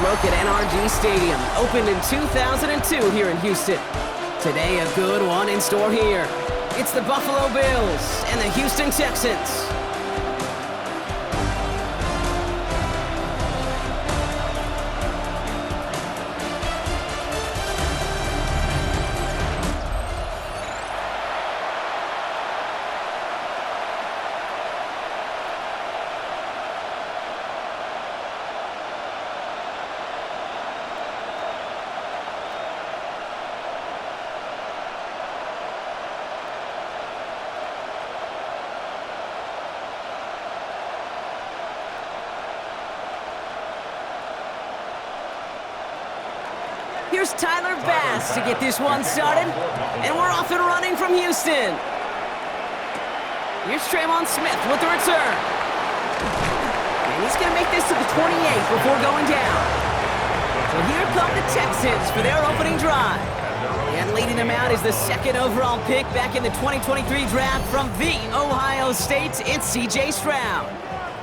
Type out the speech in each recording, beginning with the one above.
look at NRG Stadium, opened in 2002 here in Houston. Today, a good one in store here. It's the Buffalo Bills and the Houston Texans. Here's Tyler Bass to get this one started, and we're off and running from Houston. Here's Tremon Smith with the return. And he's going to make this to the 28 before going down. So here come the Texans for their opening drive. And leading them out is the second overall pick back in the 2023 draft from the Ohio State. It's C.J. Stroud.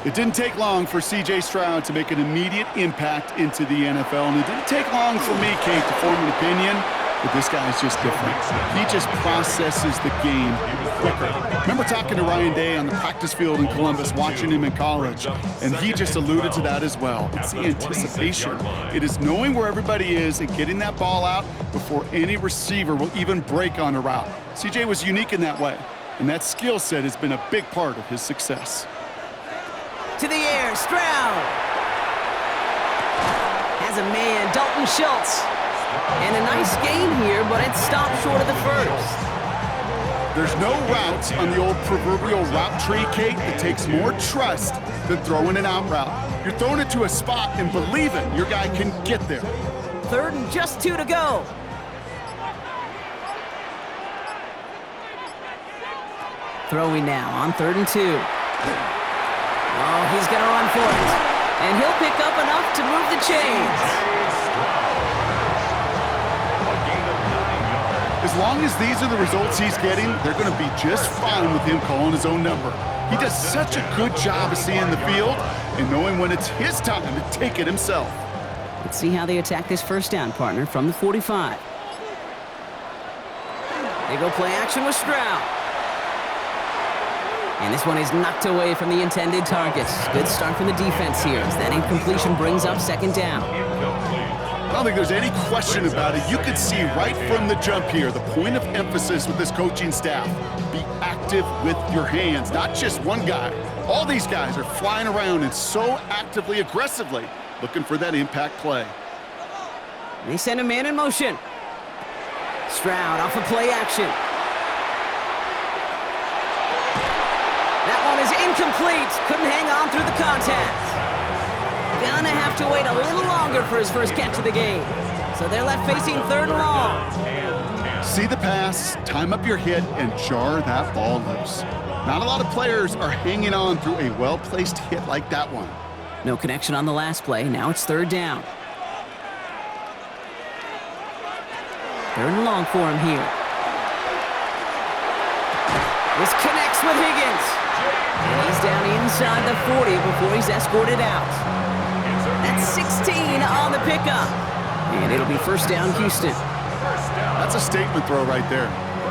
It didn't take long for C.J. Stroud to make an immediate impact into the NFL, and it didn't take long for me, Kate, to form an opinion, but this guy is just different. He just processes the game quicker. Remember talking to Ryan Day on the practice field in Columbus, watching him in college, and he just alluded to that as well. It's the anticipation. It is knowing where everybody is and getting that ball out before any receiver will even break on a route. C.J. was unique in that way, and that skill set has been a big part of his success. To the air, Stroud has a man, Dalton Schultz. And a nice gain here, but it stopped short of the first. There's no routes on the old proverbial route tree, Kate, that takes more trust than throwing an out route. You're throwing it to a spot and believe it, your guy can get there. Third and just 2 to go. Throwing now on 3rd and 2. Oh, he's going to run for it. And he'll pick up enough to move the chains. As long as these are the results he's getting, they're going to be just fine with him calling his own number. He does such a good job of seeing the field and knowing when it's his time to take it himself. Let's see how they attack this first down, partner, from the 45. They go play action with Stroud. And this one is knocked away from the intended targets. Good start from the defense here as that incompletion brings up 2nd down. I don't think there's any question about it. You can see right from the jump here, the point of emphasis with this coaching staff. Be active with your hands, not just one guy. All these guys are flying around and so actively, aggressively looking for that impact play. They send a man in motion. Stroud off of play action. That one is incomplete. Couldn't hang on through the contact. Gonna have to wait a little longer for his first catch of the game. So they're left facing 3rd and long. See the pass, time up your hit, and jar that ball loose. Not a lot of players are hanging on through a well-placed hit like that one. No connection on the last play. Now it's 3rd down. 3rd and long for him here. This connects with Higgins. And he's down inside the 40 before he's escorted out. That's 16 on the pickup. And it'll be 1st down, Houston. That's a statement throw right there.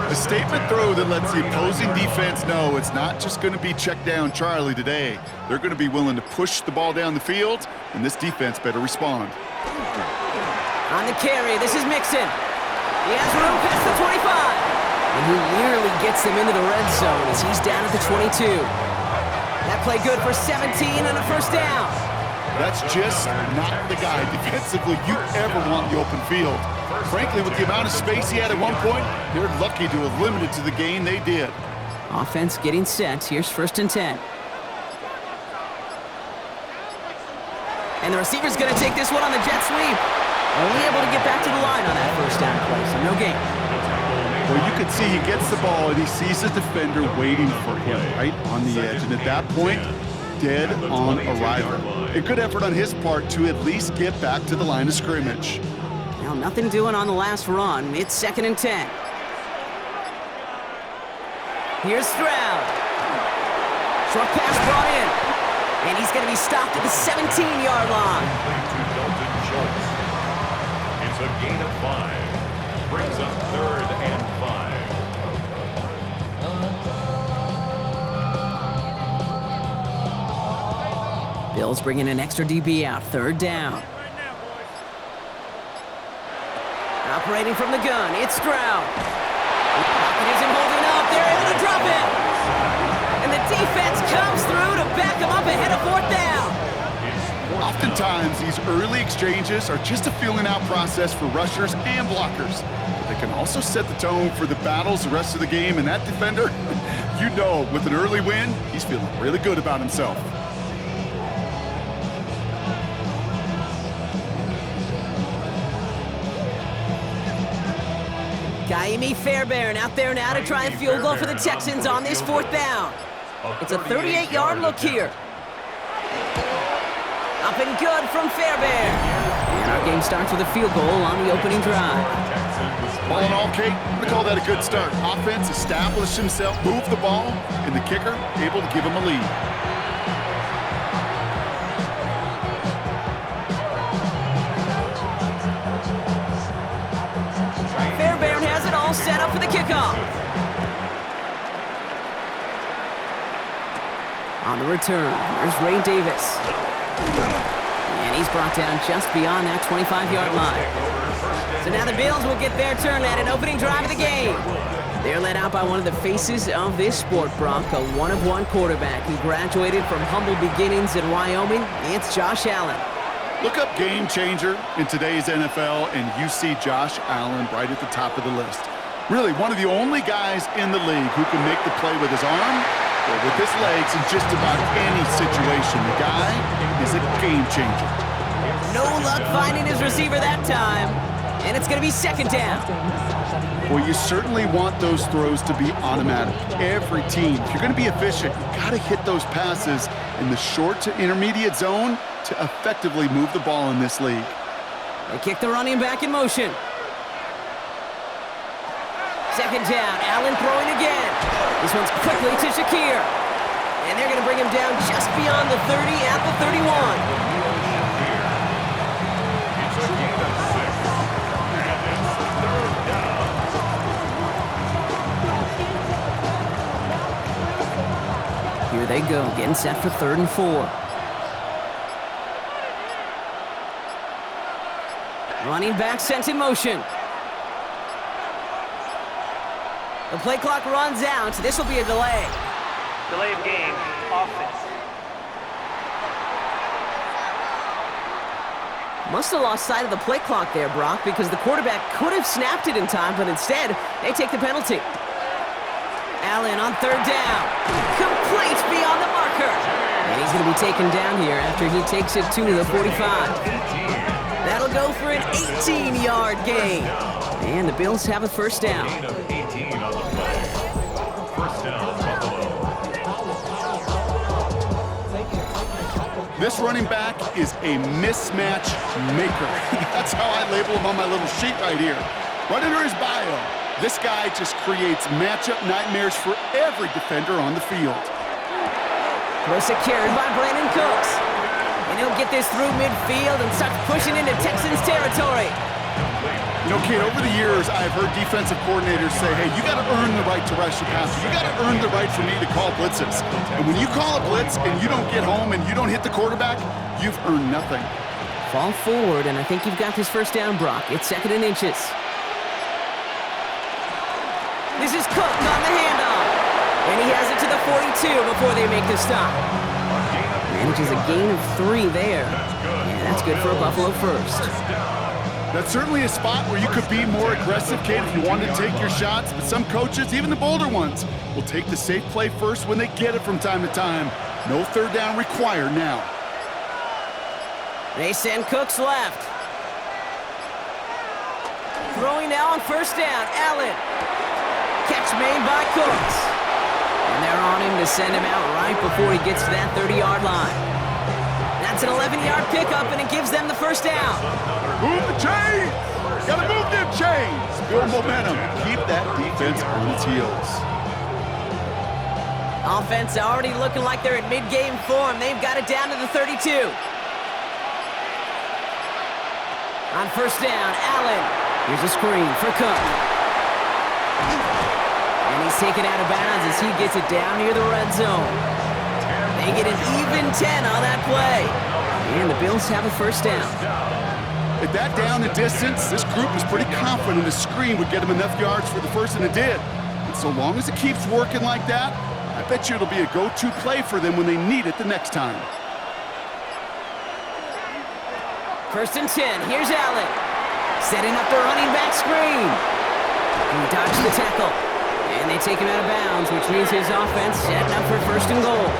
A statement throw that lets the opposing defense know it's not just going to be check down Charlie today. They're going to be willing to push the ball down the field, and this defense better respond. On the carry, this is Mixon. He has room past the 25. And he nearly gets them into the red zone as he's down at the 22. That play good for 17 and a 1st down. That's just not the guy defensively you ever want in the open field. Frankly, with the amount of space he had at one point, they're lucky to have limited to the gain they did. Offense getting set. Here's 1st and 10. And the receiver's going to take this one on the jet sweep. Only able to get back to the line on that 1st down play, so no gain. Well, you can see he gets the ball and he sees the defender waiting for him right on the edge. And at that point, dead on arrival. A good effort on his part to at least get back to the line of scrimmage. Now, nothing doing on the last run. It's 2nd and 10. Here's Stroud. Short pass brought in. And he's going to be stopped at the 17-yard line. It's a gain of 5. Brings up 3rd and 5. Bills bringing an extra DB out. 3rd down. Operating from the gun, it's Stroud. Pocket isn't holding up. They're able to drop it. And the defense comes through to back them up ahead of 4th down. Oftentimes, these early exchanges are just a feeling-out process for rushers and blockers. But they can also set the tone for the battles the rest of the game, and that defender, you know, with an early win, he's feeling really good about himself. Kaimi Fairbairn out there now to try and field goal for the Texans on this 4th down. It's a 38-yard look here. Up and good from Fairbairn. And our game starts with a field goal on the opening drive. All in all, Kate, we call that a good start. Offense established himself, moved the ball, and the kicker able to give him a lead. Fairbairn has it all set up for the kickoff. On the return, here's Ray Davis. And he's brought down just beyond that 25-yard line. So now the Bills will get their turn at an opening drive of the game. They're led out by one of the faces of this sport, Brock, a one-of-one quarterback who graduated from humble beginnings in Wyoming. It's Josh Allen. Look up game changer in today's NFL, and you see Josh Allen right at the top of the list. Really, one of the only guys in the league who can make the play with his arm or with his legs in just about any situation. The guy is a game changer. No luck finding his receiver that time, and it's going to be 2nd down. Well, you certainly want those throws to be automatic. Every team, if you're going to be efficient, you've got to hit those passes in the short to intermediate zone to effectively move the ball in this league. They kick the running back in motion. 2nd down, Allen throwing again. This one's quickly to Shakir. And they're going to bring him down just beyond the 30 at the 31. It's a gain of 6. And it's 3rd down. Here they go, getting set for 3rd and 4. Running back sent in motion. The play clock runs out. This will be a delay. Delay of game, offense. Must have lost sight of the play clock there, Brock, because the quarterback could have snapped it in time, but instead, they take the penalty. Allen on 3rd down. Complete beyond the marker. And he's going to be taken down here after he takes it to the 45. That'll go for an 18-yard gain. And the Bills have a 1st down. Gain of 18 on the play. 1st down, Buffalo. This running back is a mismatch maker. That's how I label him on my little sheet right here. Right under his bio, this guy just creates matchup nightmares for every defender on the field. Throw secured by Brandon Cooks. And he'll get this through midfield and start pushing into Texans territory. You know, Kate, over the years, I've heard defensive coordinators say, hey, you got to earn the right to rush your passer. You got to earn the right for me to call blitzes. And when you call a blitz and you don't get home and you don't hit the quarterback, you've earned nothing. Fall forward, and I think you've got this 1st down, Brock. It's 2nd and inches. This is Cook on the handoff. And he has it to the 42 before they make the stop. Manages a gain of 3 there. And that's good for a Buffalo 1st. That's certainly a spot where you could be more aggressive, Kate, if you wanted to take your shots. But some coaches, even the bolder ones, will take the safe play first when they get it from time to time. No 3rd down required now. They send Cooks left. Throwing now on 1st down, Allen. Catch made by Cooks. And they're on him to send him out right before he gets to that 30-yard line. That's an 11-yard pickup, and it gives them the 1st down. Move the chains! Gotta move them chains! Build momentum. Keep that defense on its heels. Offense already looking like they're in mid-game form. They've got it down to the 32. On first down, Allen. Here's a screen for Cook. And he's taken out of bounds as he gets it down near the red zone. They get an even 10 on that play. And the Bills have a first down. At that down and distance, this group was pretty confident the screen would get them enough yards for the first, and it did. And so long as it keeps working like that, I bet you it'll be a go-to play for them when they need it the next time. First and 10, here's Allen. Setting up the running back screen. He dodged the tackle. And they take him out of bounds, which means his offense setting up for first and goal.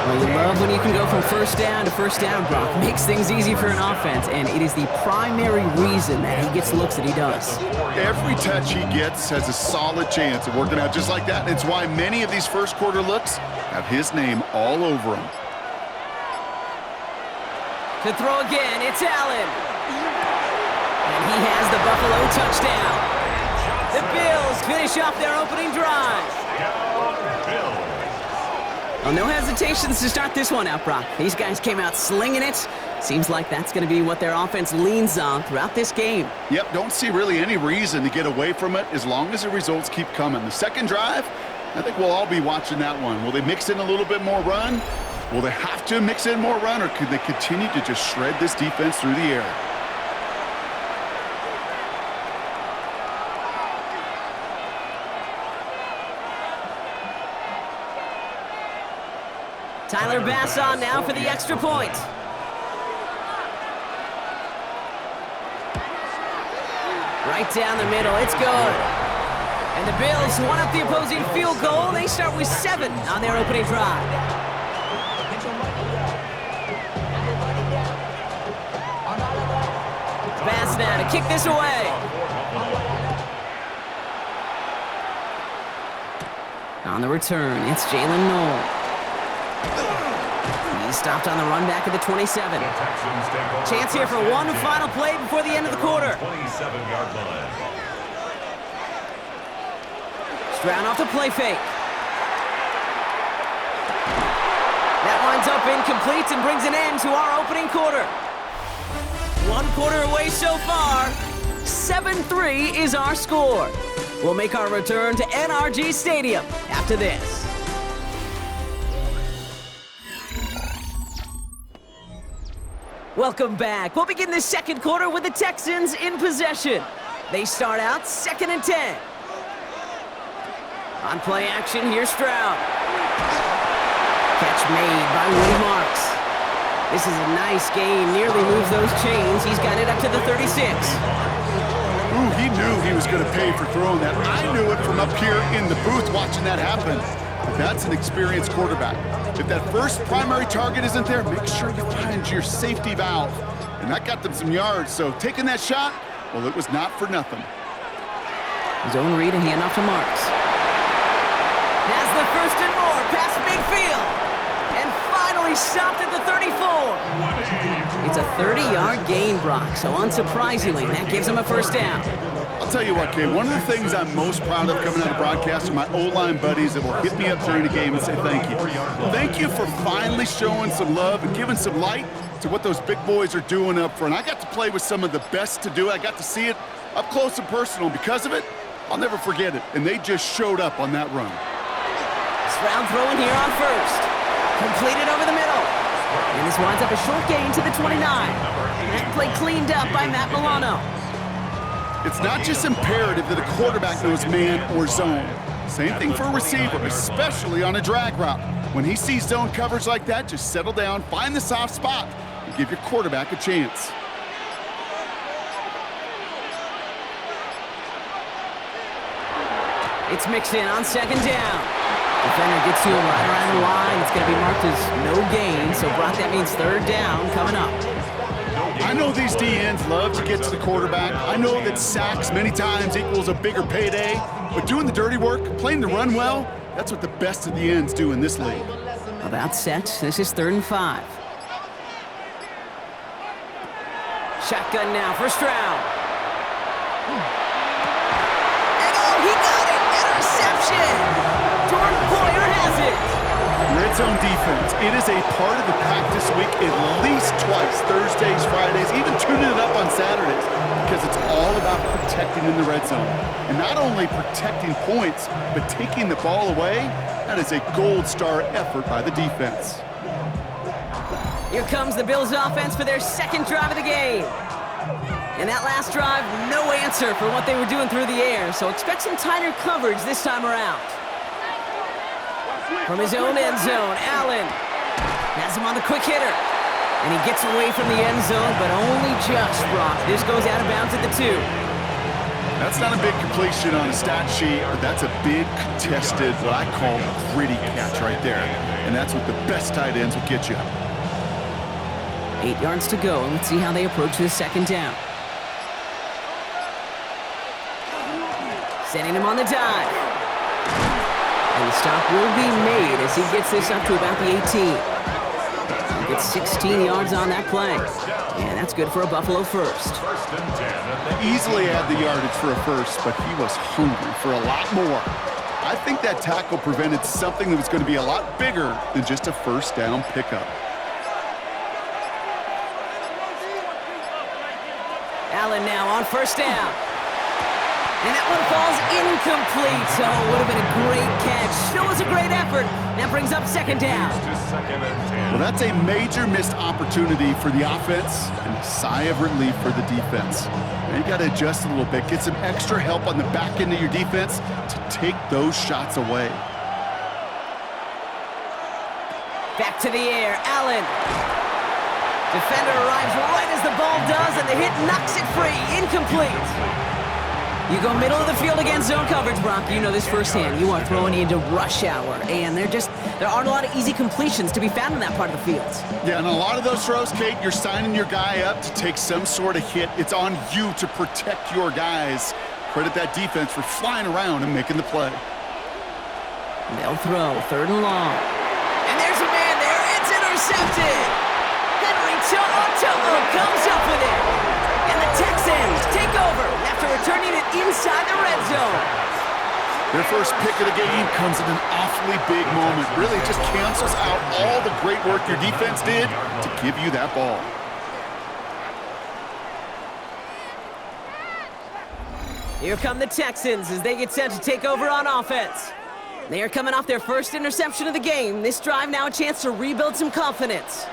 Well, you love when you can go from first down to first down, Brock. Makes things easy for an offense, and it is the primary reason that he gets the looks that he does. Every touch he gets has a solid chance of working out just like that. It's why many of these first quarter looks have his name all over them. To throw again, it's Allen. And he has the Buffalo touchdown. The Bills finish off their opening drive. Well, no hesitations to start this one out, Brock. These guys came out slinging it. Seems like that's going to be what their offense leans on throughout this game. Yep, don't see really any reason to get away from it as long as the results keep coming. The second drive, I think we'll all be watching that one. Will they mix in a little bit more run? Will they have to mix in more run, or could they continue to just shred this defense through the air? Tyler Bass on now for the extra point. Right down the middle, it's good. And the Bills want up the opposing field goal. They start with 7 on their opening drive. Bass now to kick this away. On the return, it's Jalen Noel. He's stopped on the run back at the 27. Chance here for one final play before the end of the quarter. 27-yard line. Stroud off the play fake. That winds up incomplete and brings an end to our opening quarter. 1 quarter away so far. 7-3 is our score. We'll make our return to NRG Stadium after this. Welcome back. We'll begin the second quarter with the Texans in possession. They start out 2nd and 10. On play action, here's Stroud. Catch made by Woody Marks. This is a nice gain, nearly moves those chains. He's got it up to the 36. Ooh, he knew he was going to pay for throwing that. I knew it from up here in the booth watching that happen. But that's an experienced quarterback. If that first primary target isn't there, make sure you find your safety valve. And that got them some yards, so taking that shot, well, it was not for nothing. Zone read and handoff to Marks. Has the first and more past midfield. And finally stopped at the 34. It's a 30-yard gain, Brock, so unsurprisingly, that gives him a first down. I'll tell you what, Kay, one of the things I'm most proud of coming out of broadcast are my O-line buddies that will hit me up during the game and say thank you. Thank you for finally showing some love and giving some light to what those big boys are doing up front. I got to play with some of the best to do it. I got to see it up close and personal. Because of it, I'll never forget it. And they just showed up on that run. Stroud throwing here on first. Completed over the middle. And this winds up a short gain to the 29. That play cleaned up by Matt Milano. It's not just imperative that a quarterback knows man or zone. Same thing for a receiver, especially on a drag route. When he sees zone coverage like that, just settle down, find the soft spot, and give your quarterback a chance. It's mixed in on 2nd down. Defender gets to him right around the line. It's going to be marked as no gain, so Brock, that means 3rd down coming up. I know these DNs love to get to the quarterback. I know that sacks many times equals a bigger payday, but doing the dirty work, playing the run well, that's what the best of the ends do in this league. About set. This is 3rd and 5. Shotgun now for Stroud. And oh, he got it! Interception! Jordan Poyer has it! Red zone defense. It is a part of the practice week at least twice, Thursdays, Fridays, even tuning it up on Saturdays, because it's all about protecting in the red zone. And not only protecting points, but taking the ball away. That is a gold star effort by the defense. Here comes the Bills offense for their second drive of the game. And that last drive, no answer for what they were doing through the air, so expect some tighter coverage this time around. From his own end zone, Allen has him on the quick hitter. And he gets away from the end zone, but only just, Brock. This goes out of bounds at the 2. That's not a big completion on a stat sheet, but that's a big contested, what I call gritty catch right there. And that's what the best tight ends will get you. 8 yards to go, and let's see how they approach this second down. Setting him on the dive. And the stop will be made as he gets this up to about the 18. He gets 16 yards on that play. And that's good for a Buffalo first. Easily had the yardage for a first, but he was hungry for a lot more. I think that tackle prevented something that was going to be a lot bigger than just a first down pickup. Allen now on first down. And that one falls incomplete. So it would have been a great catch. Still was a great effort. That brings up second down. Well, that's a major missed opportunity for the offense and a sigh of relief for the defense. Now you got to adjust a little bit, get some extra help on the back end of your defense to take those shots away. Back to the air, Allen. Defender arrives right as the ball does, and the hit knocks it free. Incomplete. You go middle of the field against zone coverage, Brock. You know this firsthand. You are throwing into rush hour, and there aren't a lot of easy completions to be found in that part of the field. Yeah, and a lot of those throws, Kate, you're signing your guy up to take some sort of hit. It's on you to protect your guys. Credit that defense for flying around and making the play. They'll throw, 3rd and long. And there's a man there. It's intercepted. Henry To'o comes up with it. And the Texans take over after returning it inside the red zone. Their first pick of the game comes at an awfully big moment. Really just cancels out all the great work your defense did to give you that ball. Here come the Texans as they get set to take over on offense. They are coming off their first interception of the game. This drive now a chance to rebuild some confidence.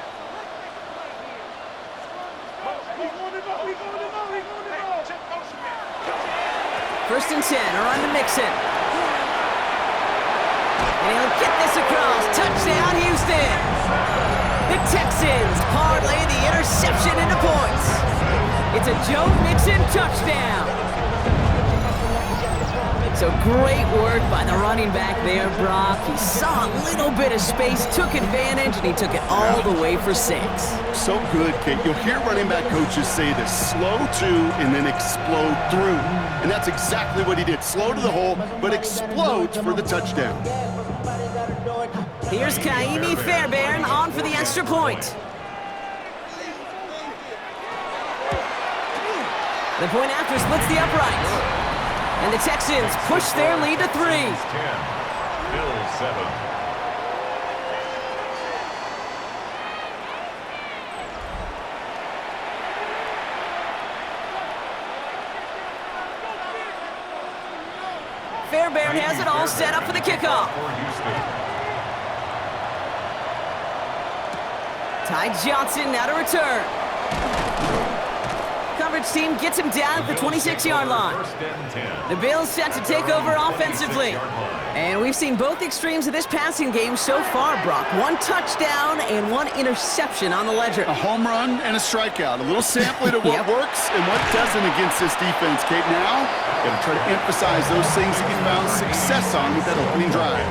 First and 10, around to Mixon. And he'll get this across. Touchdown, Houston. The Texans parlay the interception into points. It's a Joe Mixon touchdown. So great work by the running back there, Brock. He saw a little bit of space, took advantage, and he took it all the way for 6. So good, Kate. You'll hear running back coaches say this: slow to and then explode through. And that's exactly what he did. Slow to the hole, but explodes for the touchdown. Here's Kaimi Fairbairn on for the extra point. The point after splits the upright. And the Texans push their lead to 3. 10, Bills 7. Fairbairn has it all set up for the kickoff. Ty Johnson now to return. Coverage team gets him down at the 26-yard line. The Bills set to take over offensively. And we've seen both extremes of this passing game so far, Brock. 1 touchdown and 1 interception on the ledger. A home run and a strikeout. A little sampling of what works and what doesn't against this defense, Kate. Now, got to try to emphasize those things that you found success on with that opening drive.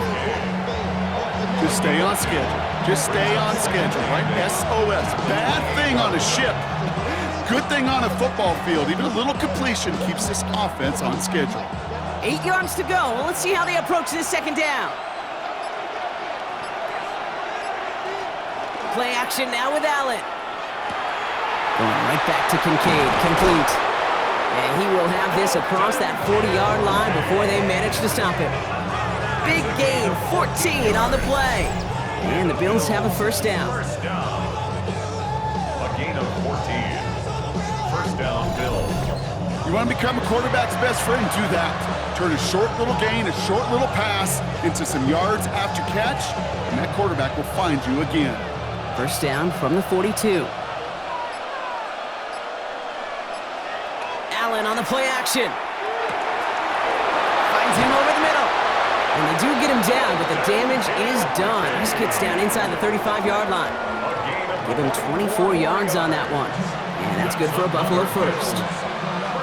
Just stay on schedule. Just stay on schedule, right? SOS. Bad thing on a ship. Good thing on a football field. Even a little completion keeps this offense on schedule. 8 yards to go. Well, let's see how they approach this second down. Play action now with Allen. Going right back to Kincaid. Complete. And he will have this across that 40-yard line before they manage to stop him. Big gain, 14 on the play. And the Bills have a first down. First down. A gain of 14. First down, Bills. You want to become a quarterback's best friend, do that. Turn a short little gain, a short little pass into some yards after catch, and that quarterback will find you again. First down from the 42. Allen on the play action. Finds him over the middle. And they do get him down, but the damage is done. He gets down inside the 35-yard line. Give him 24 yards on that one. And that's good for a Buffalo first.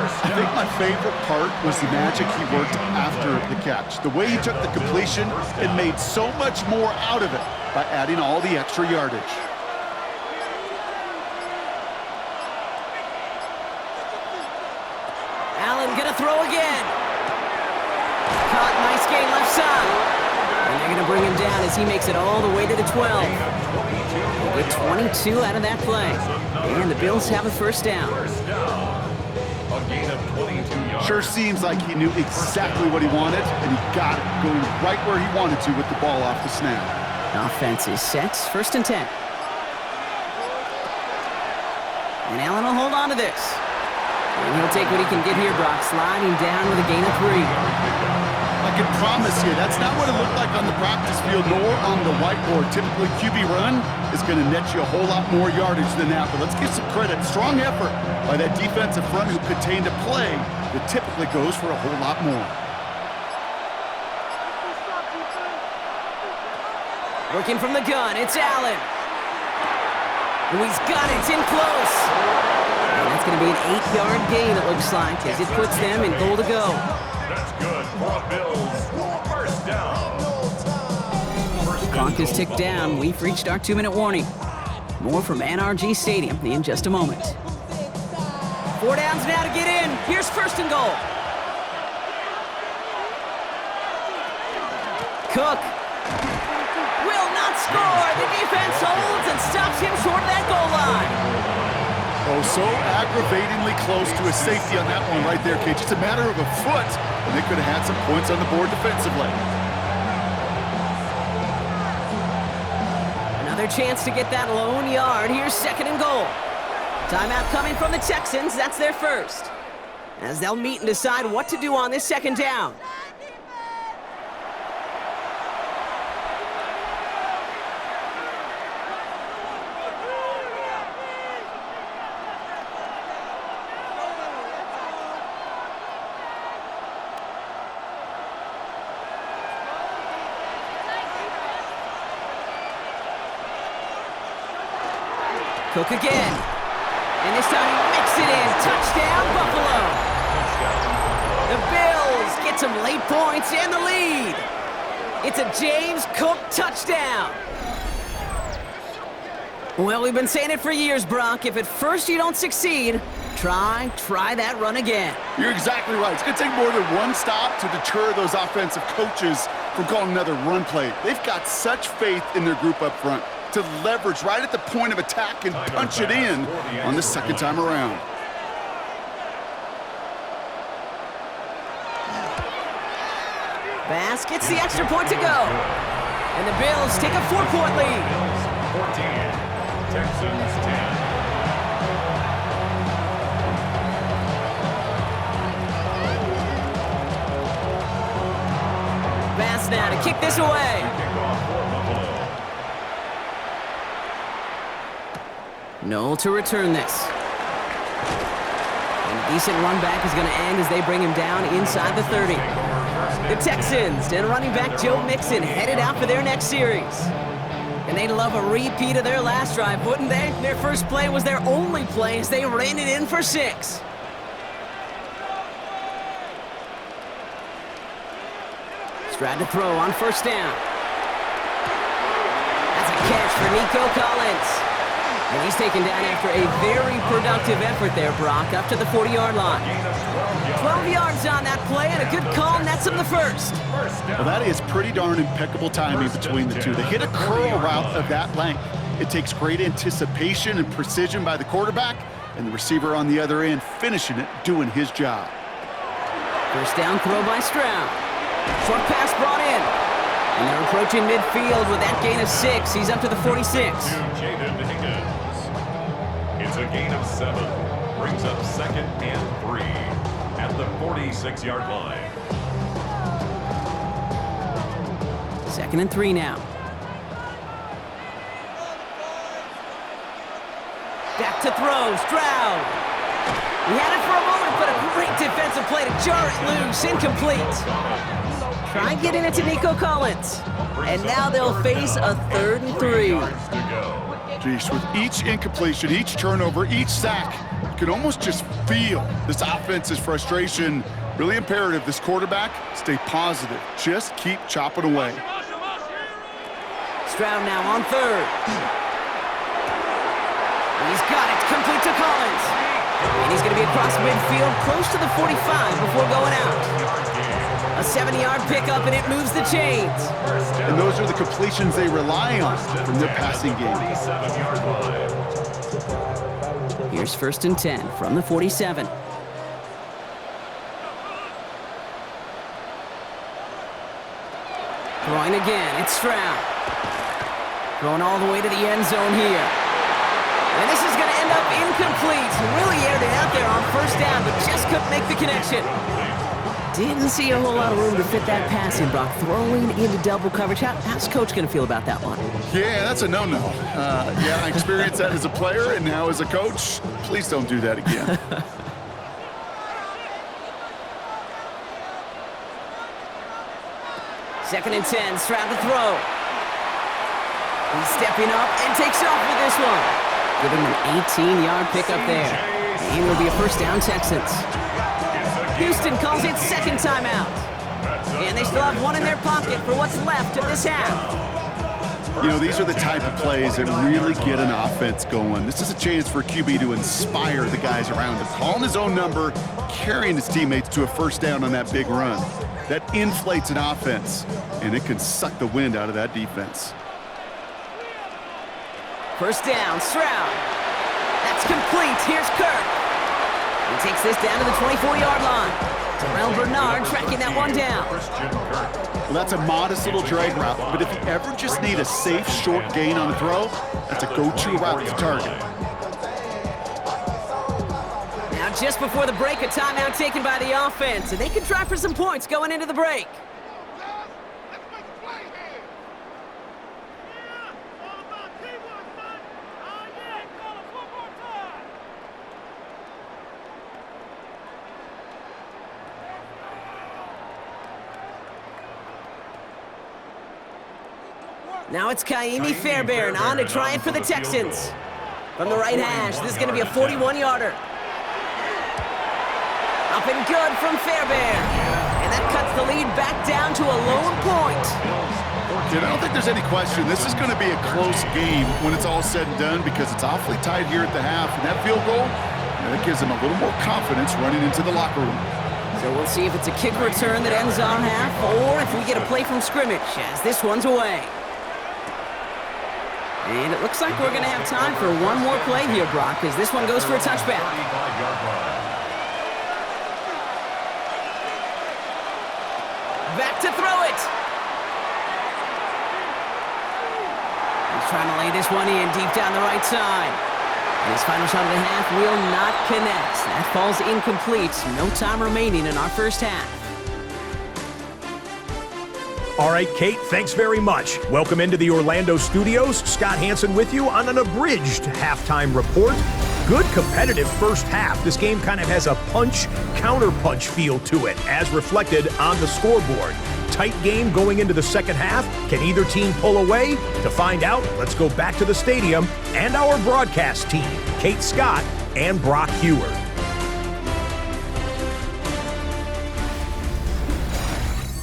I think my favorite part was the magic he worked after the catch. The way he took the completion and made so much more out of it by adding all the extra yardage. Allen gonna throw again. Caught, nice gain left side. And they're gonna bring him down as he makes it all the way to the 12. They get 22 out of that play. And the Bills have a first down. A gain of 22 yards. Sure seems like he knew exactly what he wanted, and he got it, going right where he wanted to with the ball off the snap. Offense is set, first and 10. And Allen will hold on to this. And he'll take what he can get here, Brock, sliding down with a gain of 3. I can promise you, that's not what it looked like on the practice field nor on the whiteboard. Typically, QB run is going to net you a whole lot more yardage than that. But let's give some credit. Strong effort by that defensive front who contained a play that typically goes for a whole lot more. Working from the gun, it's Allen. Oh, he's got it, it's in close. And that's going to be an 8-yard gain, it looks like, as it puts them in goal to go. That's good for the Bills. First down. Clock is ticked down. We've reached our 2-minute warning. More from NRG Stadium in just a moment. 4 downs now to get in. Here's first and goal. Cook will not score. The defense holds and stops him short of that goal line. Oh, so aggravatingly close to a safety on that one right there, Kate. Just a matter of a foot, and they could have had some points on the board defensively. Another chance to get that lone yard. Here's second and goal. Timeout coming from the Texans. That's their first. As they'll meet and decide what to do on this second down. Cook again. And this time he makes it in. Touchdown, Buffalo. The Bills get some late points and the lead. It's a James Cook touchdown. Well, we've been saying it for years, Brock. If at first you don't succeed, try that run again. You're exactly right. It's going to take more than one stop to deter those offensive coaches from calling another run play. They've got such faith in their group up front to leverage right at the point of attack and punch it in on the second time around. Bass gets the extra point to go. And the Bills take a 4-point lead. 14, Texans 10. Bass now to kick this away. Noel to return this. And a decent run back is going to end as they bring him down inside the 30. The Texans and running back Joe Mixon headed out for their next series. And they'd love a repeat of their last drive, wouldn't they? Their first play was their only play as they ran it in for 6. Stroud to throw on first down. That's a catch for Nico Collins. And he's taken down after a very productive effort there, Brock, up to the 40-yard line. 12 yards on that play, and a good call nets him the first. Well, that is pretty darn impeccable timing between the two. They hit a curl route of that length. It takes great anticipation and precision by the quarterback, and the receiver on the other end finishing it, doing his job. First down throw by Stroud. Short pass brought in. And they're approaching midfield with that gain of 6. He's up to the 46. Jaden Higgins. It's a gain of 7. Brings up 2nd and 3 at the 46-yard line. 2nd and 3 now. Back to throw, Stroud. He had it for a moment, but a great defensive play to jar it loose, incomplete. Try getting it to Nico Collins. And now they'll face a 3rd and 3. Geez, with each incompletion, each turnover, each sack, you can almost just feel this offense's frustration. Really imperative, this quarterback, stay positive. Just keep chopping away. Stroud now on 3rd. He's got it, complete to Collins. And he's going to be across midfield, close to the 45 before going out. A 70-yard pickup, and it moves the chains. And those are the completions they rely on from their passing game. Here's 1st and 10 from the 47. Throwing again, it's Stroud. Throwing all the way to the end zone here. And this is going to end up incomplete. Really aired it out there on 1st down, but just couldn't make the connection. Didn't see a whole lot of room to fit that passing, Brock. Throwing into double coverage. How's Coach going to feel about that one? Yeah, that's a no-no. Yeah, I experienced that as a player and now as a coach. Please don't do that again. 2nd and 10, Stroud to throw. He's stepping up and takes off with this one. Give him an 18-yard pickup there. And it'll be a 1st down, Texans. Houston calls it 2nd timeout. And they still have one in their pocket for what's left of this half. You know, these are the type of plays that really get an offense going. This is a chance for QB to inspire the guys around him. Calling his own number, carrying his teammates to a 1st down on that big run. That inflates an offense, and it can suck the wind out of that defense. 1st down, Stroud. That's complete. Here's Kirk. He takes this down to the 24-yard line. Terrell Bernard tracking that one down. Well, that's a modest little drag route, but if you ever just need a safe, short gain on a throw, that's a go-to route to target. Now, just before the break, a timeout taken by the offense, and they can try for some points going into the break. Now it's Kaimi Fairbairn on to try it for the Texans. From the right hash, this is going to be a 41-yarder. Up and good from Fairbairn. And that cuts the lead back down to a lone point. I don't think there's any question. This is going to be a close game when it's all said and done because it's awfully tight here at the half. And that field goal, that gives them a little more confidence running into the locker room. So we'll see if it's a kick return that ends our half or if we get a play from scrimmage as this one's away. And it looks like we're going to have time for one more play here, Brock, as this one goes for a touchback. Back to throw it. He's trying to lay this one in deep down the right side. And his final shot of the half will not connect. That falls incomplete. No time remaining in our 1st half. All right, Kate, thanks very much. Welcome into the Orlando studios. Scott Hansen with you on an abridged halftime report. Good competitive 1st half. This game kind of has a punch-counter-punch feel to it, as reflected on the scoreboard. Tight game going into the 2nd half. Can either team pull away? To find out, let's go back to the stadium and our broadcast team, Kate Scott and Brock Hewer.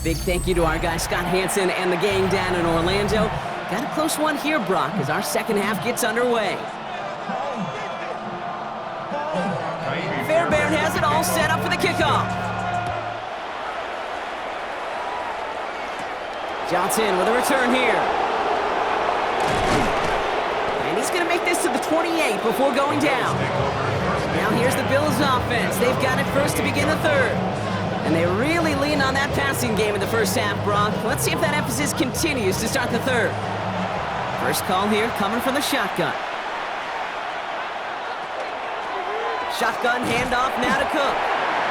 Big thank you to our guy Scott Hansen and the gang down in Orlando. Got a close one here, Brock, as our 2nd half gets underway. Fairbairn has it all set up for the kickoff. Johnson with a return here. And he's going to make this to the 28 before going down. Now here's the Bills offense. They've got it first to begin the 3rd. And they really leaned on that passing game in the first half, Brock. Let's see if that emphasis continues to start the third. First call here coming from the shotgun. Shotgun handoff now to Cook.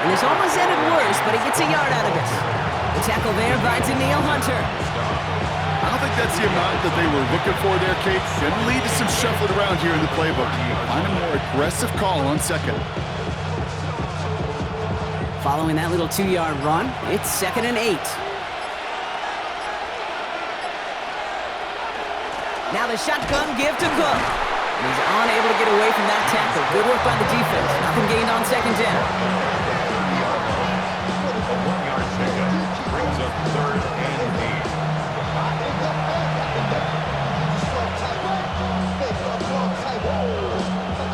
And this almost ended worse, but he gets a yard out of it. The tackle there by Danielle Hunter. I don't think that's the amount that they were looking for there, Kate. Gonna lead to some shuffling around here in the playbook. Find a more aggressive call on second. Following that little 2-yard run, it's 2nd and 8. Now the shotgun give to Cook. And he's unable to get away from that tackle. Good work by the defense. Nothing gained on 2nd down. A 1-yard pickup brings up 3rd and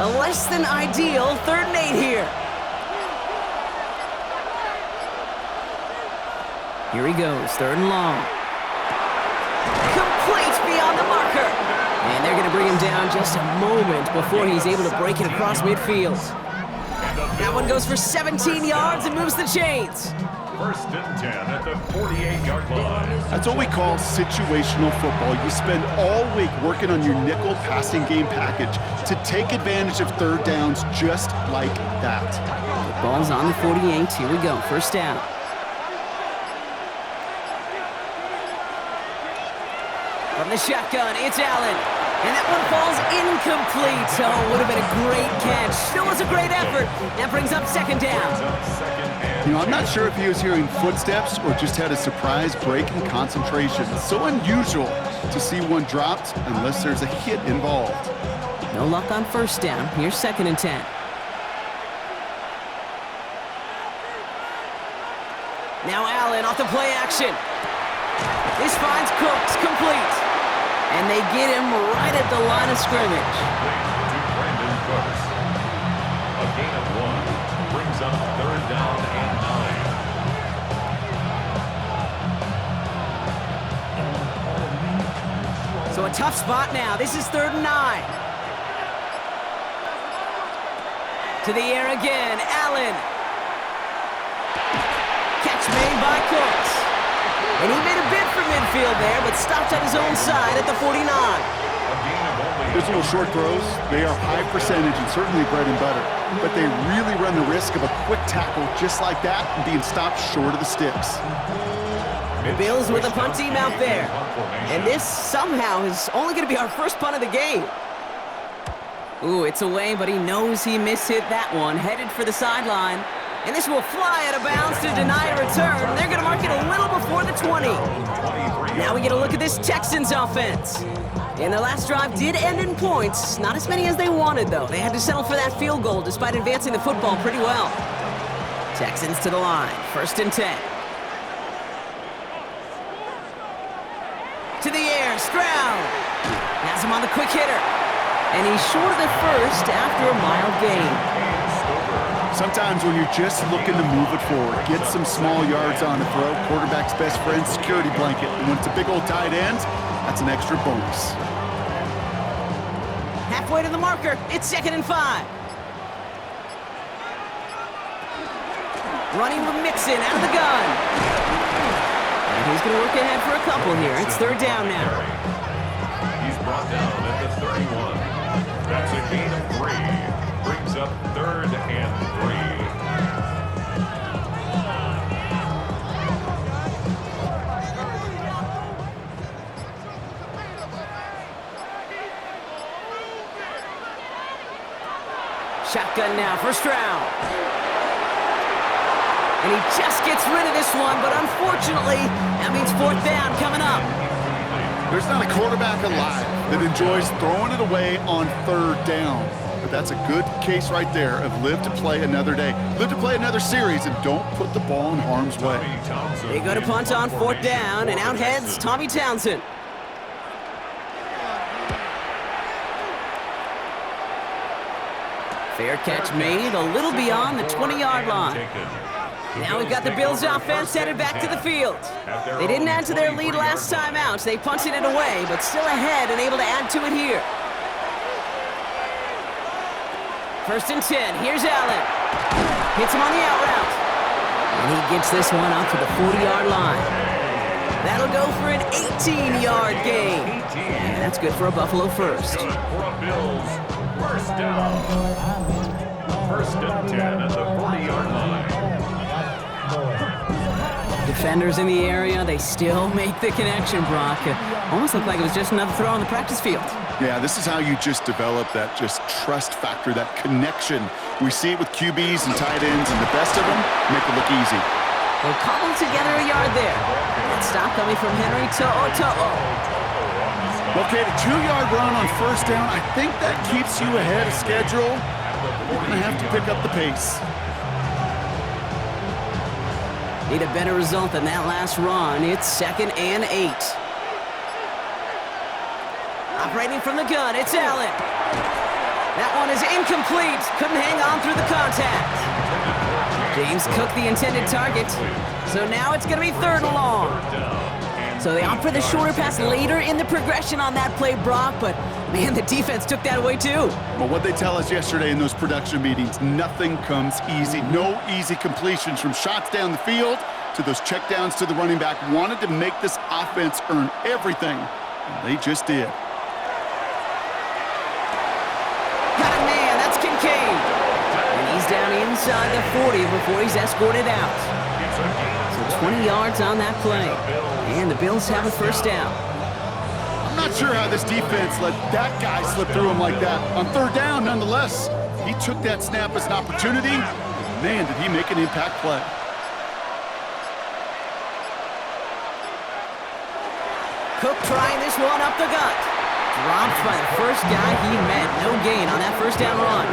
8. A less than ideal 3rd and 8 here. Here he goes, 3rd and long. Complete beyond the marker. And they're going to bring him down just a moment before he's able to break it across midfield. That one goes for 17 yards and moves the chains. 1st and 10 at the 48-yard line. That's what we call situational football. You spend all week working on your nickel passing game package to take advantage of 3rd downs just like that. The ball's on the 48. Here we go, 1st down. From the shotgun, it's Allen. And that one falls incomplete. So it would have been a great catch. Still was a great effort. That brings up 2nd down. You know, I'm not sure if he was hearing footsteps or just had a surprise break in concentration. It's so unusual to see one dropped unless there's a hit involved. No luck on 1st down. Here's 2nd and 10. Now Allen off the play action. This finds Cooks complete. And they get him right at the line of scrimmage. A gain of 1 brings up 3rd down and 9. So a tough spot now. This is 3rd and 9. To the air again, Allen. Catch made by Cooks. And he made a bid for midfield there, but stopped at his own side at the 49. Those little short throws, they are high percentage and certainly bread and butter. But they really run the risk of a quick tackle just like that and being stopped short of the sticks. The Bills with a punt team out there. And this somehow is only going to be our first punt of the game. Ooh, it's away, but he knows he mishit that one. Headed for the sideline. And this will fly out of bounds to deny a return. They're going to mark it a little before the 20. Now we get a look at this Texans offense. And their last drive did end in points. Not as many as they wanted, though. They had to settle for that field goal despite advancing the football pretty well. Texans to the line. 1st and 10. To the air, Stroud. Has him on the quick hitter. And he's short of the first after a mild gain. Sometimes when you're just looking to move it forward, get some small yards on the throw, quarterback's best friend, security blanket. And when it's a big old tight end, that's an extra bonus. Halfway to the marker, it's 2nd and 5. Running with Mixon out of the gun. And he's going to work ahead for a couple here. It's 3rd down now. He's brought down at the 31. That's a gain of 3. Brings up 3rd and 3. Shotgun now for Stroud. And he just gets rid of this one, but unfortunately, that means 4th down coming up. There's not a quarterback alive that enjoys throwing it away on 3rd down. But that's a good case right there of live to play another day. Live to play another series and don't put the ball in harm's way. They go to punt on 4th down, and out heads Tommy Townsend. Fair catch made a little beyond the 20-yard line. Now we've got the Bills offense headed back to the field. They didn't add to their lead last time out. They punted it away, but still ahead and able to add to it here. 1st and 10. Here's Allen. Hits him on the out route. And he gets this one up to the 40-yard line. That'll go for an 18-yard gain. And that's good for a Buffalo first. Good for a Bills first down. First and 10 at the 40-yard line. Defenders in the area, they still make the connection, Brock. Almost looked like it was just another throw on the practice field. Yeah, this is how you just develop that just trust factor, that connection. We see it with QBs and tight ends, and the best of them make it look easy. They'll cobble together a yard there. That stop coming from Henry To'o. Okay, the 2-yard run on first down, I think that keeps you ahead of schedule. You're going to have to pick up the pace. Need a better result than that last run. It's 2nd and 8. Operating from the gun, it's Allen. That one is incomplete. Couldn't hang on through the contact. James Cook, the intended target. So now it's going to be 3rd and long. So they opt for the shorter pass later in the progression on that play, Brock, but man, the defense took that away too. Well, what they tell us yesterday in those production meetings, nothing comes easy. No easy completions from shots down the field to those checkdowns to the running back. Wanted to make this offense earn everything, and they just did. Got a man, that's Kincaid. And he's down inside the 40 before he's escorted out. So 20 yards on that play. And the Bills have a first down. I'm not sure how this defense let that guy slip through him like that. On 3rd down, nonetheless, he took that snap as an opportunity. Man, did he make an impact play. Cook trying this one up the gut. Dropped by the first guy he met. No gain on that first down run.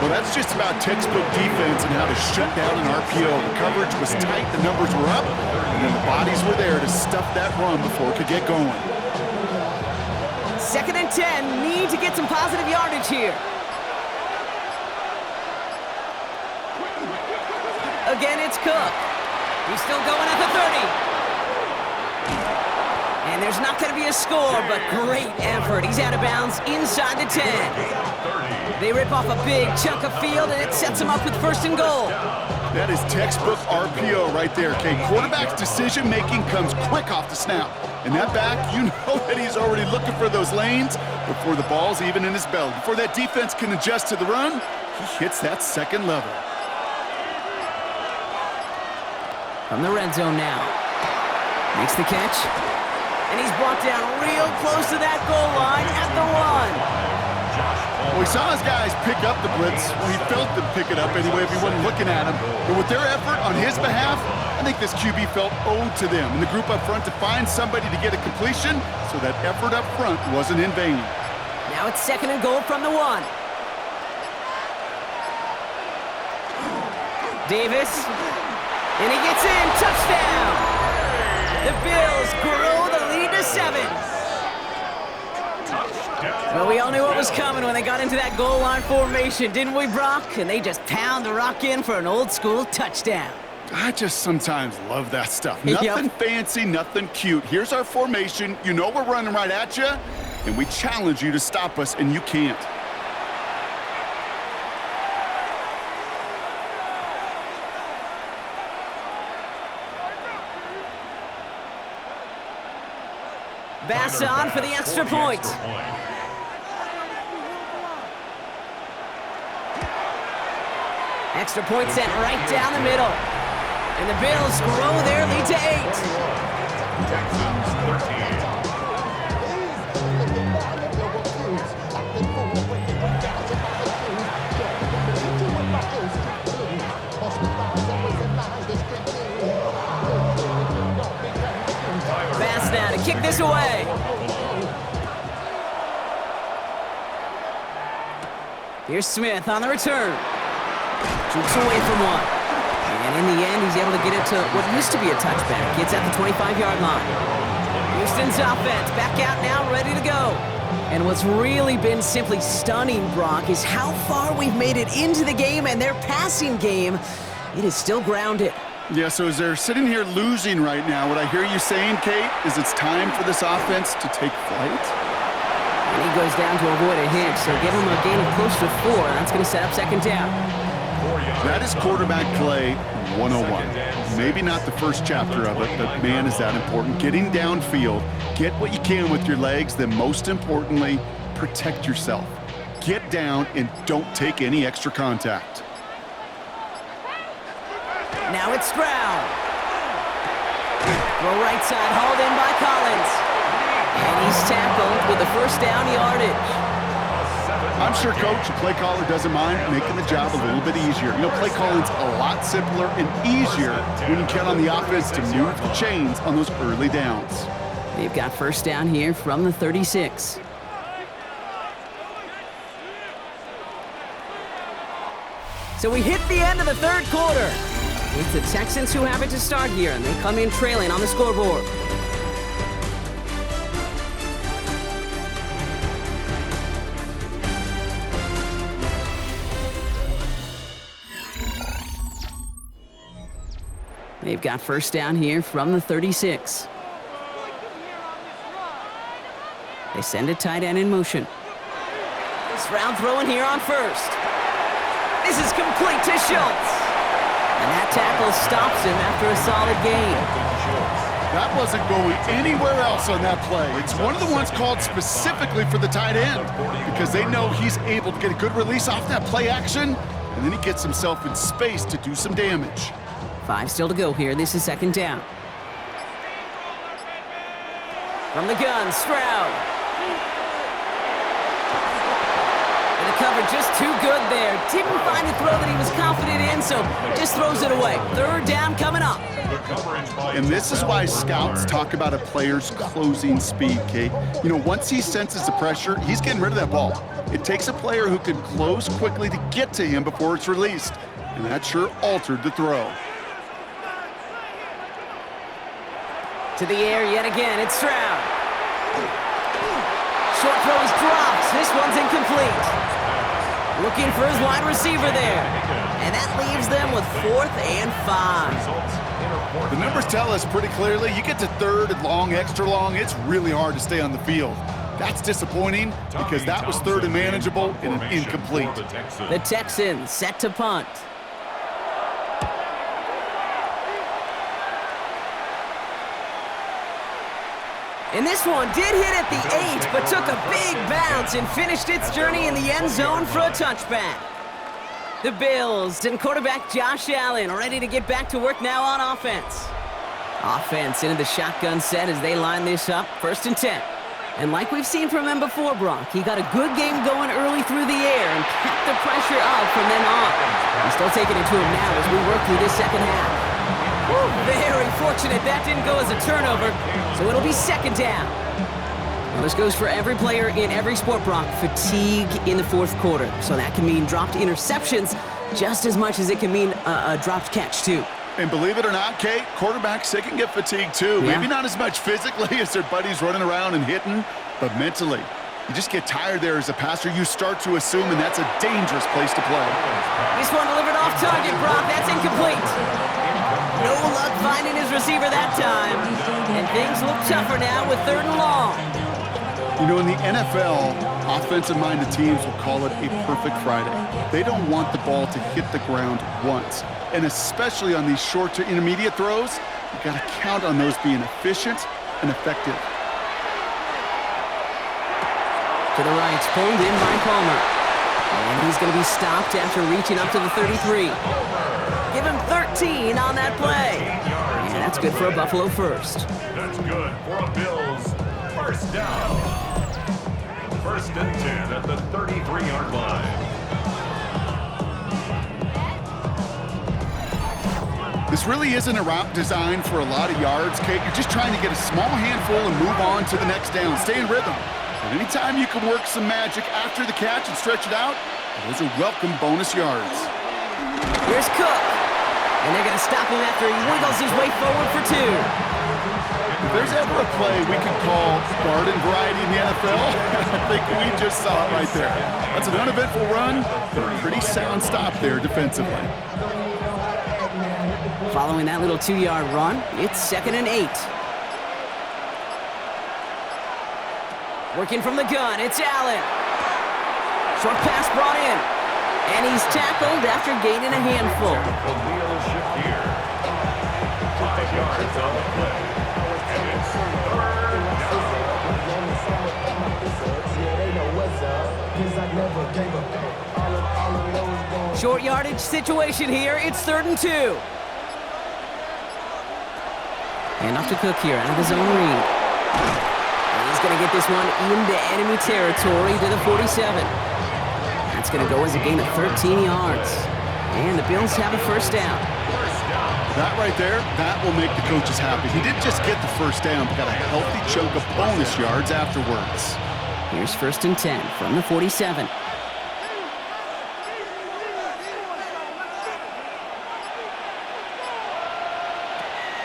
Well, that's just about textbook defense and how to shut down an RPO. The coverage was tight, the numbers were up, and then the bodies were there to stuff that run before it could get going. 2nd and 10. Need to get some positive yardage here. Again, it's Cook. He's still going at the 30. And there's not going to be a score, but great effort. He's out of bounds inside the 10. They rip off a big chunk of field, and it sets him up with 1st and goal. That is textbook RPO right there, Kate. Quarterback's decision-making comes quick off the snap. And that back, you know that he's already looking for those lanes before the ball's even in his belly. Before that defense can adjust to the run, he hits that 2nd level. From the red zone now. Makes the catch. And he's brought down real close to that goal line at the 1. Well, we saw his guys pick up the blitz. Well, he felt them pick it up anyway if he wasn't looking at him. But with their effort on his behalf, I think this QB felt owed to them and the group up front to find somebody to get a completion, so that effort up front wasn't in vain. Now it's 2nd and goal from the 1. Davis. And he gets in. Touchdown! The Bills grow the lead to 7. Well, we all knew what was coming when they got into that goal line formation, didn't we, Brock? And they just pound the rock in for an old-school touchdown. I just sometimes love that stuff. Nothing fancy, nothing cute. Here's our formation. You know we're running right at you, and we challenge you to stop us, and you can't. Bass on for the extra point. Extra point sent right down the middle. And the Bills grow their lead to 8. Texans 13. Bass now to kick this away. Here's Smith on the return. Shoots away from one. And in the end, he's able to get it to what used to be a touchback. Gets at the 25-yard line. Houston's offense back out now, ready to go. And what's really been simply stunning, Brock, is how far we've made it into the game, and their passing game, it is still grounded. Yeah, so as they're sitting here losing right now, what I hear you saying, Kate, is it's time for this offense to take flight? And he goes down to avoid a hit, so give him a gain of close to 4. That's going to set up 2nd down. That is quarterback play 101. Maybe not the first chapter of it, but man, is that important. Getting downfield, get what you can with your legs, then most importantly, protect yourself. Get down and don't take any extra contact. Now it's Stroud. Throw right side, hauled in by Collins. And he's tackled with the first down yardage. I'm sure coach, the play caller doesn't mind making the job a little bit easier. You know, play calling's a lot simpler and easier when you count on the offense to move the chains on those early downs. They've got first down here from the 36. So we hit the end of the third quarter. It's the Texans who have it to start here, and they come in trailing on the scoreboard. They've got first down here from the 36. They send a tight end in motion. Stroud throwing here on first. This is complete to Schultz. And that tackle stops him after a solid gain. That wasn't going anywhere else on that play. It's one of the ones called specifically for the tight end because they know he's able to get a good release off that play action, and then he gets himself in space to do some damage. 5 still to go here. This is second down. From the gun, Stroud. And the cover just too good there. Didn't find the throw that he was confident in, so just throws it away. Third down coming up. And this is why scouts talk about a player's closing speed, Kate. You know, once he senses the pressure, he's getting rid of that ball. It takes a player who can close quickly to get to him before it's released. And that sure altered the throw. To the air yet again, it's Stroud. Short throw is dropped. This one's incomplete. Looking for his wide receiver there. And that leaves them with 4th and 5. The numbers tell us pretty clearly, you get to third and long, extra long, it's really hard to stay on the field. That's disappointing because that was third and manageable and an incomplete. The Texans set to punt. And this one did hit at the 8, but took a big bounce and finished its journey in the end zone for a touchback. The Bills and quarterback Josh Allen ready to get back to work now on offense. Offense into the shotgun set as they line this up, 1st and 10. And like we've seen from him before, Brock, he got a good game going early through the air and kept the pressure up from then on. He's still taking it to him now as we work through this second half. Woo, very fortunate that didn't go as a turnover, so it'll be second down. Well, this goes for every player in every sport, Brock. Fatigue in the 4th quarter. So that can mean dropped interceptions just as much as it can mean a dropped catch, too. And believe it or not, Kate, quarterbacks, they can get fatigued, too. Yeah. Maybe not as much physically as their buddies running around and hitting, but mentally. You just get tired there as a passer. You start to assume, and that's a dangerous place to play. This one delivered off target, Brock. That's incomplete. No luck finding his receiver that time. And things look tougher now with 3rd and long. You know, in the NFL, offensive-minded teams will call it a perfect Friday. They don't want the ball to hit the ground once. And especially on these short to intermediate throws, you've got to count on those being efficient and effective. To the right, pulled in by Palmer. And he's going to be stopped after reaching up to the 33. Give him 13 on that play. And that's good for a Buffalo first. That's good for a Bills first down. 1st and 10 at the 33-yard line. This really isn't a route designed for a lot of yards, Kate. You're just trying to get a small handful and move on to the next down. Stay in rhythm. And anytime you can work some magic after the catch and stretch it out, those are welcome bonus yards. Here's Cook. And they're going to stop him after he wiggles his way forward for 2. If there's ever a play we can call garden variety in the NFL, I think we just saw it right there. That's an uneventful run, but a pretty sound stop there defensively. Following that little 2-yard run, it's 2nd and 8. Working from the gun, it's Allen. Short pass brought in. And he's tackled after gaining a handful. The wheel shift here. 5 yards on the play. And it's third down. Short yardage situation here. It's 3rd and 2. And off to Cook here, out of the zone read. And he's going to get this one into enemy territory to the 47. That's going to go as a gain of 13 yards. And the Bills have a first down. That right there, that will make the coaches happy. He didn't just get the first down, but got a healthy chunk of bonus yards afterwards. Here's 1st and 10 from the 47.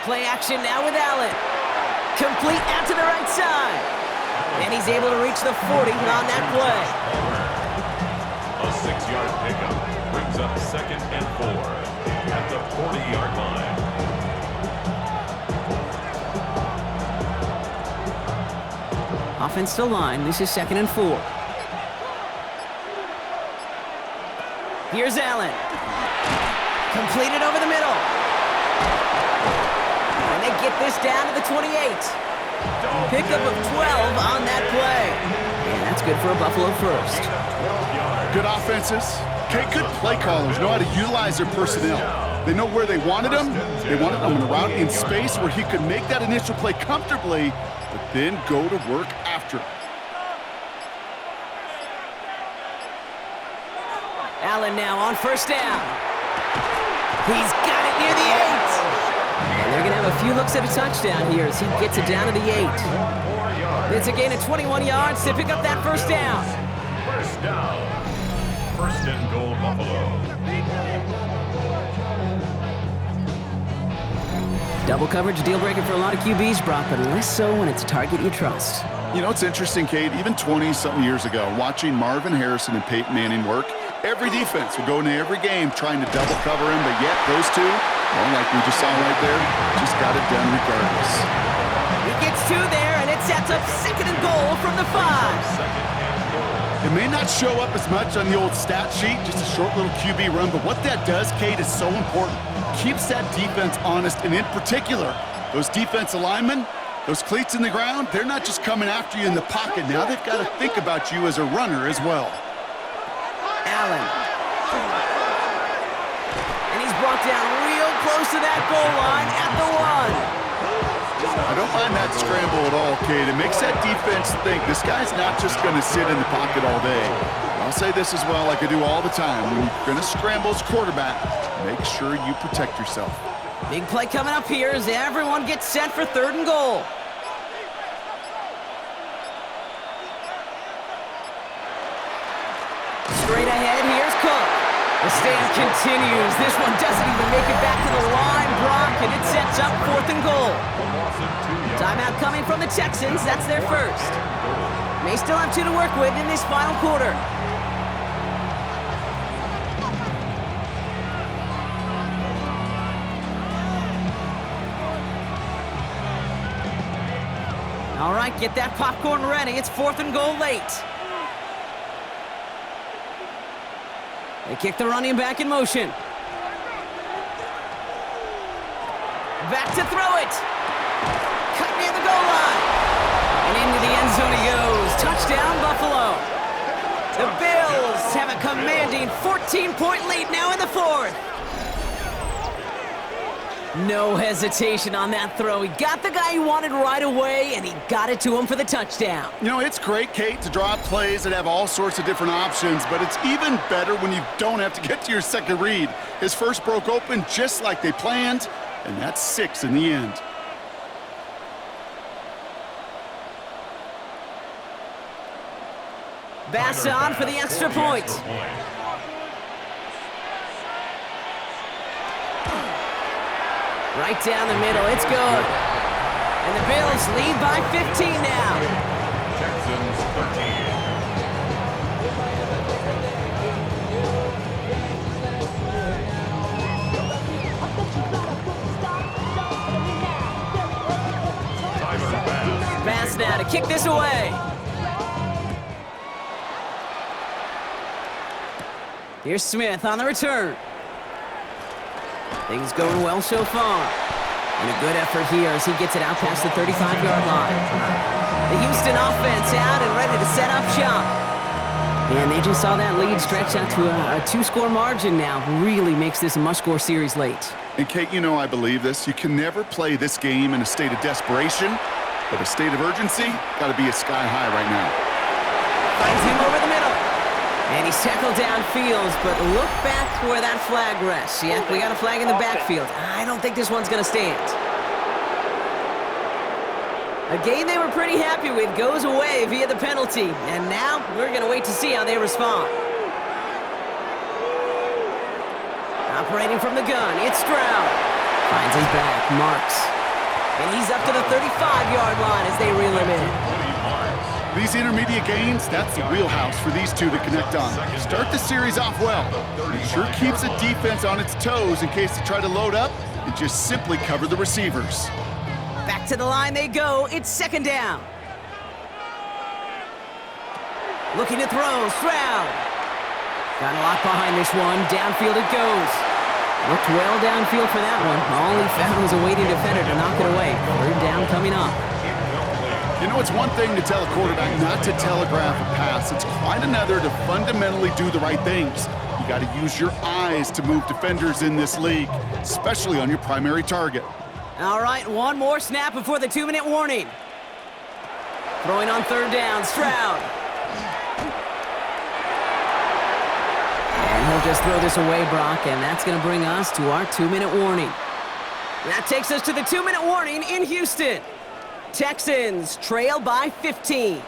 Play action now with Allen. Complete out to the right side. And he's able to reach the 40 on that play. A 6-yard pickup brings up 2nd and 4 at the 40-yard line. Offense to line. This is 2nd and 4. Here's Allen. Completed over the middle. And they get this down to the 28. Pickup of 12 on that play. And that's good for a Buffalo first. Good offenses. Okay, good play callers know how to utilize their personnel. They know where they wanted him. They wanted him around in space where he could make that initial play comfortably, but then go to work after it. Allen now on 1st down. He's got it near the 8. And they're going to have a few looks at a touchdown here as he gets it down to the 8. It's a gain of 21 yards to pick up that first down. First down. 1st and goal, Buffalo. Double coverage, deal breaker for a lot of QBs, Brock, but less so when it's a target you trust. You know, it's interesting, Kate, even 20-something years ago, watching Marvin Harrison and Peyton Manning work, every defense would go into every game trying to double cover him, but yet those two, well, like we just saw right there, just got it done regardless. He gets 2 there, and it sets up 2nd and goal from the 5. It may not show up as much on the old stat sheet, just a short little QB run, but what that does, Kate, is so important. Keeps that defense honest, and in particular, those defensive linemen, those cleats in the ground, they're not just coming after you in the pocket. Now they've got to think about you as a runner as well. Allen. And he's brought down real close to that goal line at the 1. I don't mind that scramble at all, Kate. It makes that defense think this guy's not just going to sit in the pocket all day. I'll say this as well, like I do all the time. When you're going to scramble as quarterback, make sure you protect yourself. Big play coming up here as everyone gets set for 3rd and goal. Straight ahead, here's Cook. The stand continues. This one doesn't even make it back to the line, Brock, and it sets up 4th and goal. Timeout coming from the Texans. That's their first. May still have 2 to work with in this final quarter. All right, get that popcorn ready. It's 4th and goal late. They kick the running back in motion. Back to throw it. Cut near the goal line. And into the end zone he goes. Touchdown, Buffalo. The Bills have a commanding 14-point lead now in the 4th. No hesitation on that throw. He got the guy he wanted right away, and he got it to him for the touchdown. You know, it's great, Kate, to draw up plays that have all sorts of different options, but it's even better when you don't have to get to your second read. His first broke open just like they planned, and that's 6 in the end. Bass on for the extra point. Right down the middle, it's good. And the Bills lead by 15 now. Texans 13. Bass now to kick this away. Here's Smith on the return. Things going well so far. And a good effort here as he gets it out past the 35-yard line. The Houston offense out and ready to set up shop. And they just saw that lead stretch out to a two-score margin now. Really makes this a must-score series late. And Kate, you know I believe this. You can never play this game in a state of desperation, but a state of urgency got to be a sky high right now. Finds him over the middle. And he's tackled downfield, but look back where that flag rests. Yeah, we got a flag in the backfield. I don't think this one's going to stand. A game they were pretty happy with goes away via the penalty. And now we're going to wait to see how they respond. Operating from the gun, it's Stroud. Finds his back, marks. And he's up to the 35-yard line as they reel him in. These intermediate gains, that's the wheelhouse for these two to connect on. Start the series off well. It sure keeps the defense on its toes in case they try to load up and just simply cover the receivers. Back to the line they go. It's second down. Looking to throw, Stroud. Got a lot behind this one. Downfield it goes. Looked well downfield for that one. All he found was a waiting defender to knock it away. Third down coming up. You know, it's one thing to tell a quarterback not to telegraph a pass. It's quite another to fundamentally do the right things. You got to use your eyes to move defenders in this league, especially on your primary target. All right, one more snap before the 2-minute warning. Throwing on third down, Stroud. And he'll just throw this away, Brock, and that's going to bring us to our 2-minute warning. That takes us to the 2-minute warning in Houston. Texans trail by 15.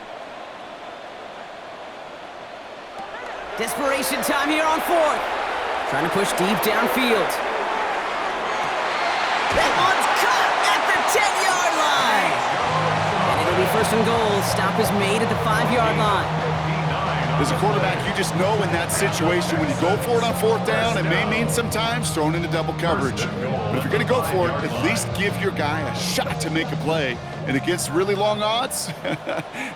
Desperation time here on fourth. Trying to push deep downfield. That one's caught at the 10-yard line. And it'll be first and goal. Stop is made at the 5-yard line. As a quarterback, you just know in that situation when you go for it on fourth down, it may mean sometimes thrown into double coverage. But if you're going to go for it, at least give your guy a shot to make a play. And against really long odds,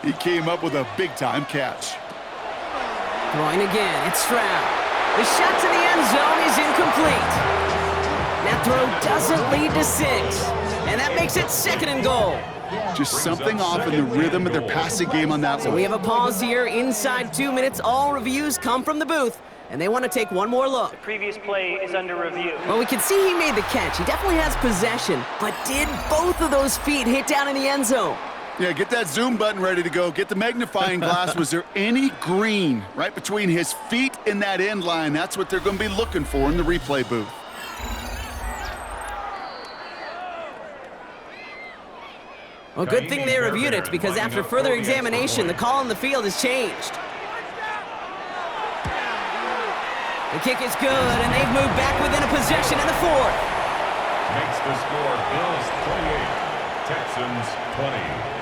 he came up with a big-time catch. Throwing again, it's Stroud. The shot to the end zone is incomplete. That throw doesn't lead to 6. And that makes it second and goal. Just something off in the rhythm of their passing game on that one. So we have a pause here. Inside 2 minutes, all reviews come from the booth. And they want to take one more look. The previous play is under review. Well, we can see he made the catch. He definitely has possession. But did both of those feet hit down in the end zone? Yeah, get that zoom button ready to go. Get the magnifying glass. Was there any green right between his feet and that end line? That's what they're going to be looking for in the replay booth. Well, good thing they reviewed it, because after further examination, the call on the field has changed. The kick is good, and they've moved back within a possession in the fourth. Makes the score Bills 28, Texans 20.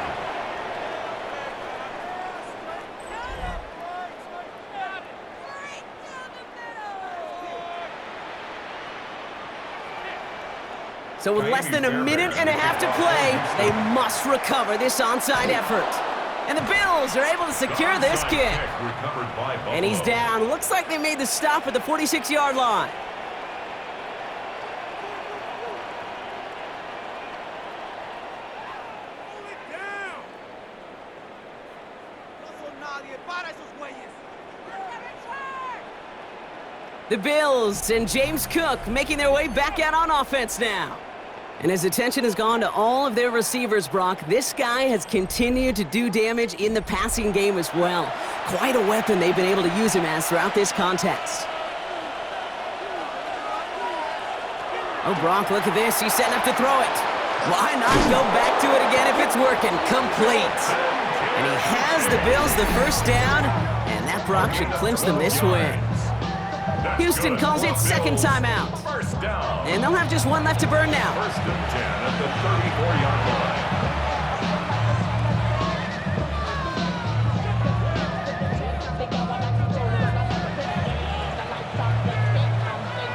So with less than a minute and a half to play, they must recover this onside effort. And the Bills are able to secure this kick. And he's down. Looks like they made the stop at the 46-yard line. The Bills and James Cook making their way back out on offense now. And his attention has gone to all of their receivers, Brock. This guy has continued to do damage in the passing game as well. Quite a weapon they've been able to use him as throughout this contest. Oh, Brock, look at this. He's setting up to throw it. Why not go back to it again if it's working? Complete. And he has the Bills the first down, and that Brock should clinch them this win. Houston calls it second timeout. And they'll have just one left to burn now. First and 10 at the 34-yard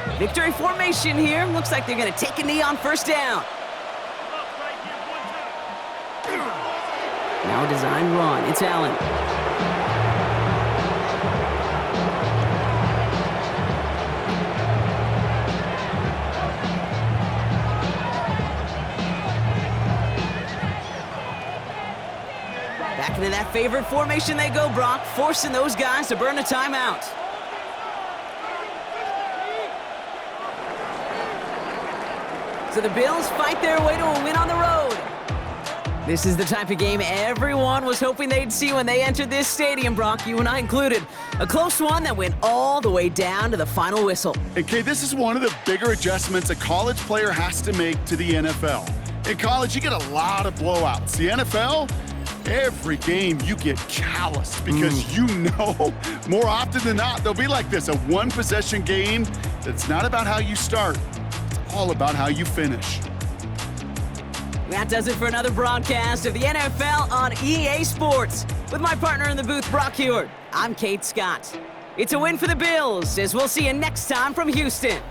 line. Victory formation here. Looks like they're going to take a knee on first down. Now a design run. It's Allen. favorite formation they go, Brock, forcing those guys to burn a timeout. So the Bills fight their way to a win on the road. This is the type of game everyone was hoping they'd see when they entered this stadium, Brock, you and I included. A close one that went all the way down to the final whistle. And Kay, this is one of the bigger adjustments a college player has to make to the NFL. In college, you get a lot of blowouts. The NFL, every game you get calloused because you know more often than not they'll be like this, a one-possession game that's not about how you start. It's all about how you finish. That does it for another broadcast of the NFL on EA Sports. With my partner in the booth, Brock Heward, I'm Kate Scott. It's a win for the Bills, as we'll see you next time from Houston.